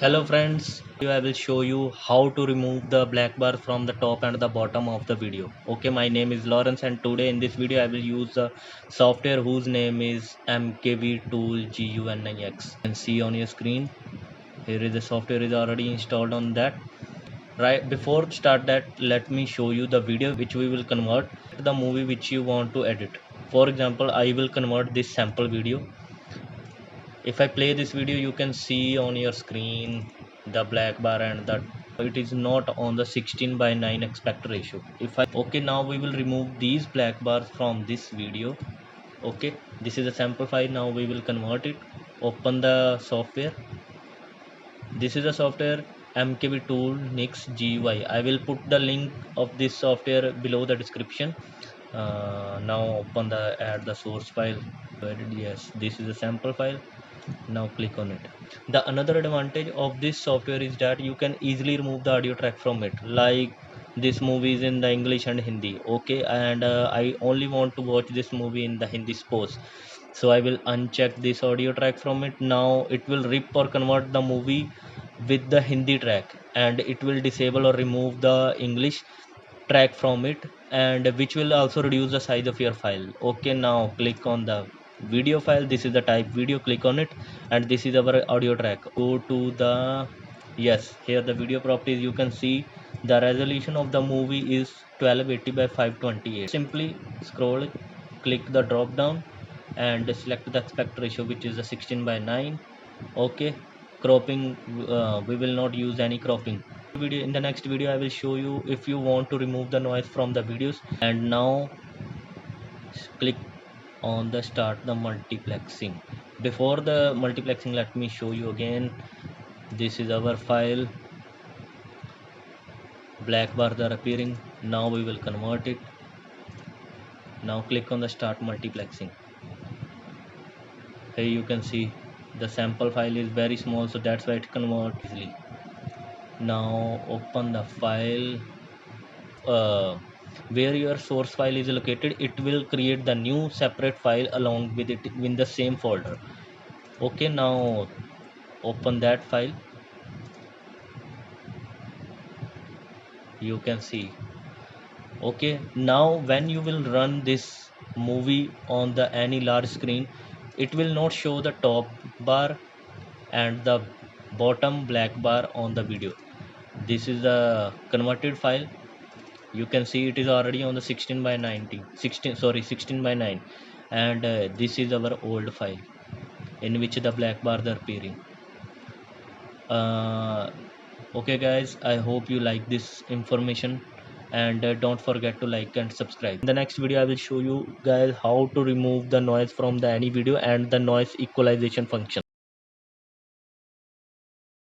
Hello friends, I will show you how to remove the black bar from the top and the bottom of the video. Okay, my name is Lawrence and today in this video I will use the software whose name is MKV Tool GUNIX. You can see on your screen, here is the software is already installed on that. Right before start that, let me show you the video which we will convert to the movie which you want to edit. For example, I will convert this sample video. If I play this video, you can see on your screen the black bar and that it is not on the 16 by 9 aspect ratio. If I okay, now we will remove these black bars from this video. Okay, this is a sample file. Now we will convert it. Open the software. This is a software MKV tool Nix GUI. I will put the link of this software below the description. Now open the add the source file. Yes, this is a sample file. Now click on it. The another advantage of this software is that you can easily remove the audio track from it, like this movie is in the English and Hindi. Okay, and I only want to watch this movie in the Hindi suppose, so I will uncheck this audio track from it. Now it will rip or convert the movie with the Hindi track, and it will disable or remove the English track from it, and which will also reduce the size of your file. Okay, now click on the video file. This is the type video, click on it, and this is our audio track. Go to the, yes, here the video properties. You can see the resolution of the movie is 1280 by 528. Simply scroll, click the drop down and select the aspect ratio, which is the 16 by 9. Okay, cropping, we will not use any cropping. Video in the next video I will show you if you want to remove the noise from the videos. And now click on the start the multiplexing. Before the multiplexing, let me show you again. This is our file. Black bars are appearing. Now we will convert it. Now click on the start multiplexing. Here you can see the sample file is very small, so that's why it converts easily. Now open the file, uh, where your source file is located. It will create the new separate file along with it in the same folder. Okay, now open that file. You can see. Okay, now when you will run this movie on the any large screen, it will not show the top bar and the bottom black bar on the video. This is the converted file. You can see it is already on the 16 by 90, 16, sorry, 16 by 9, and this is our old file in which the black bars are appearing. uh, okay guys, I hope you like this information, and don't forget to like and subscribe. In the next video I will show you guys how to remove the noise from the any video and the noise equalization function.